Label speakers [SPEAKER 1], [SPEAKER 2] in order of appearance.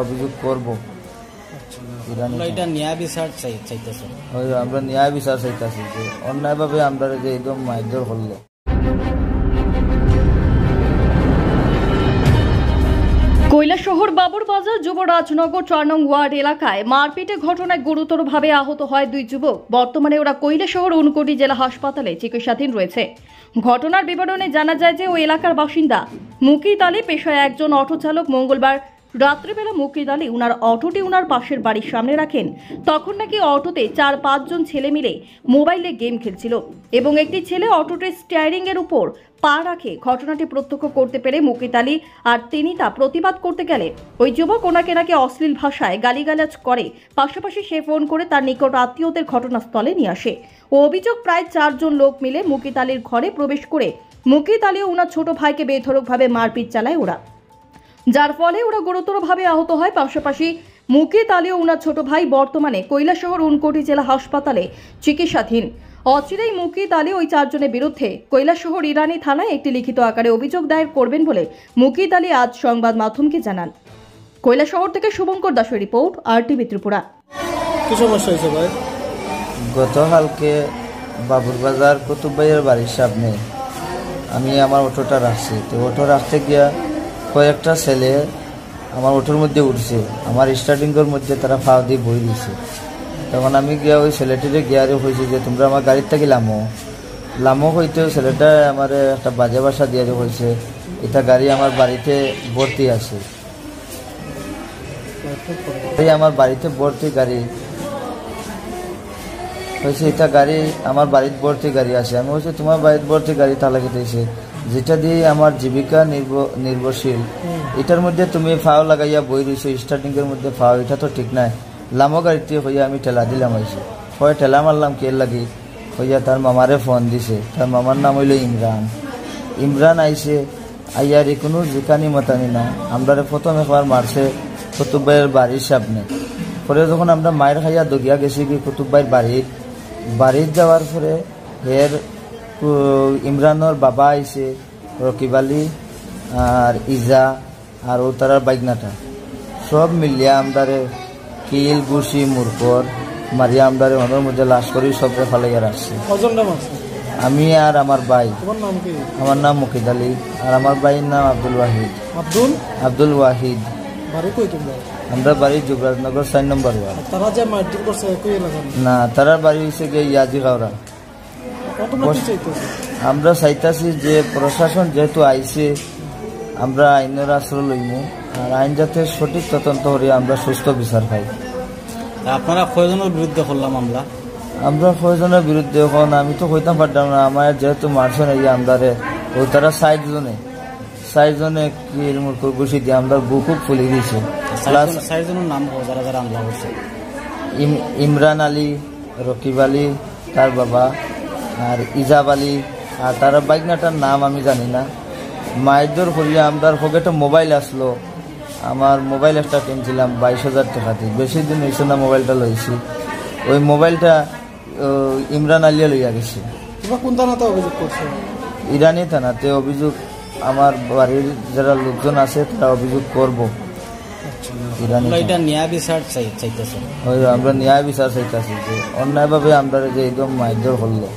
[SPEAKER 1] অভিযোগ করব।
[SPEAKER 2] এটা ন্যায় বিচার চাইতেছে,
[SPEAKER 1] আমরা ন্যায় বিচার চাইতেছি যে অন্যায়ভাবে আমরা যে একদম মারধর করলো।
[SPEAKER 3] কৈলাসহর বাবুরবাজার যুবরাজনগর 4 নং ওয়ার্ড এলাকায় মারপিটের ঘটনায় গুরুতরভাবে আহত হয় 2 যুবক। বর্তমানে ওরা কৈলাসহর ঊনকোটি জেলা হাসপাতালে চিকিৎসাধীন রয়েছে। ঘটনার বিবরণে জানা যায় যে ওই এলাকার বাসিন্দা মুকিত আলী পেশায় একজন অটো চালক। মঙ্গলবার রাত্রিবেলা মুকিত আলী উনার অটোটি উনার পাশের বাড়ির সামনে রাখেন। তখন নাকি অটোতে 4-5 জন ছেলে মিলে মোবাইলে গেম খেলছিল এবং একটি ছেলে অটোটির স্টিয়ারিং এর উপর পা রাখে। ঘটনাটি প্রত্যক্ষ করতে পেরে মুকিত আলী আর তিনি তা প্রতিবাদ করতে গেলে ওই যুবক ওনাকে নাকি অশ্লীল ভাষায় গালিগালাজ করে। পাশাপাশি সে ফোন করে তার নিকট আত্মীয়দের ঘটনাস্থলে নিয়ে আসে। ও অভিযোগ প্রায় 4 জন লোক মিলে মুকিত আলীর ঘরে প্রবেশ করে মুকিত আলী ও ওনার ছোট ভাইকে বেধড়কভাবে মারপিট চালায় ওরা, যার ফলে ওরা গুরুতরভাবে আহত হয়। পাশাপাশি মুকিত আলী ও ওনার ছোট ভাই বর্তমানে কৈলাসহর ঊনকোটি জেলা হাসপাতালে চিকিৎসাধীন। অচিরেই মুকিত আলী ওই 4 জনের বিরুদ্ধে কৈলাসহর ইরানি থানায় একটি লিখিত আকারে অভিযোগ দায়ের করবেন বলে মুকিত আলী আজ সংবাদ মাধ্যমকে জানান। কৈলাসহর থেকে শুভঙ্কর দাসের রিপোর্ট, RTV ত্রিপুরা।
[SPEAKER 2] কি সমস্যা হয়েছে ভাই?
[SPEAKER 1] গতকালকে বাবুরবাজার কুতুব ভাইয়ের বাড়ির সামনে আমি আমার অটোটা রাখছি। তো অটো রাখতে গিয়া কয়েকটা ছেলে আমার অটোর মধ্যে উঠছে, আমার স্টার্টিংয়ের মধ্যে তারা ফাও দিয়ে বই দিছে। তখন আমি গিয়া ওই ছেলেটিরে গিয়ারে হয়েছি যে তোমরা আমার গাড়ির থেকে লামো হইতে ছেলেটা আমার একটা বাজে বাসা দিয়ে হয়েছে, এটা গাড়ি আমার বাড়িতে ভর্তি আছে, এই আমার বাড়িতে ভর্তি গাড়ি হয়েছে, এটা গাড়ি আমার বাড়িতে ভর্তি গাড়ি আছে। আমি বলছি তোমার বাড়িতে ভর্তি গাড়ি তালা কেটেছে, যেটা দিয়ে আমার জীবিকা নির্ভরশীল, এটার মধ্যে তুমি ফাও লাগাইয়া বই রয়েছো স্টার্টিংয়ের মধ্যে ফাও, এটা তো ঠিক নাই। লামো গাড়িতে হইয়া আমি ঠেলা দিলাম, আইসি হয় ঠেলা মারলাম কে লাগি হইয়া তার মামারে ফোন দিছে। তার মামার নাম হইল ইমরান আইসে আইয়ার কোনো জিকানি মতানি না। আমরা প্রথম একবার মারছে কুতুব ভাইয়ের বাড়ির সামনে। পরে যখন আমরা মায়ের খাইয়া দগিয়া গেছি কি কুতুব ভাইয়ের বাড়ির যাওয়ার পরে এর ইমরানোর বাবা আইসে, রকিব আলী আর ইজা আর ও তার বাইকনাটা সব মিলিয়া আমদারে কিল গুছি মুরকর মারিয়া আমদারে মনের মধ্যে লাশ করি সব ফালাইয়া রাখছে। আমি আর আমার ভাই, আমার নাম মুকিত আলী আর আমার ভাইয়ের নাম আব্দুল ওয়াহিদ। আমরা বাড়ি যুবরাজনগর 4 নম্বর ওয়ার্ড। না, তারা বাড়ি হয়েছে গিয়ে ইয়াজি গাওরা। আমরা চাইতাছি যে প্রশাসন যেহেতু আইছে আমরা আইনের আশ্রয় লইমু, আর আইন যাতে সঠিক তদন্ত করে আমরা সুস্থ বিচার পাই।
[SPEAKER 2] আপনারা কয়জনের বিরুদ্ধে করলাম মামলা?
[SPEAKER 1] আমরা কয়জনের বিরুদ্ধে এখন আমি তো কইতাম পারতাম না, আমার যেহেতু মারছেন এই আমদারে ও তারা 60 জনে কিল মুরকুর ঘুষি দিয়ে আমরা বুকুক ফুলে দিয়েছে।
[SPEAKER 2] 60 জনের নাম যারা যারা আমলা হয়েছে:
[SPEAKER 1] ইমরান আলী, রকিব আলী তার বাবা, আর ইজাব আলী, আর তার বাইকনাটার নাম আমি জানি না। মাইদর করিয়া আমার পকেটে মোবাইল আসলো, আমার মোবাইল একটা কিনছিলাম 22,000 টাকা দিয়ে, বেশি দিন হয়েছে না মোবাইলটা লইছি। ওই মোবাইলটা ইমরান আলিয়া লইয়া গেছে।
[SPEAKER 2] কোন থানাতে অভিযোগ করছে?
[SPEAKER 1] ইরানি থানাতে অভিযোগ, আমার বাড়ির যারা লোকজন আছে তারা অভিযোগ করবো।
[SPEAKER 2] এটা ন্যায় বিচার চাইতেছে,
[SPEAKER 1] আমরা ন্যায় বিচার চাইতেছি যে অন্যায়ভাবে আমরা যে একদম মারধর করলো।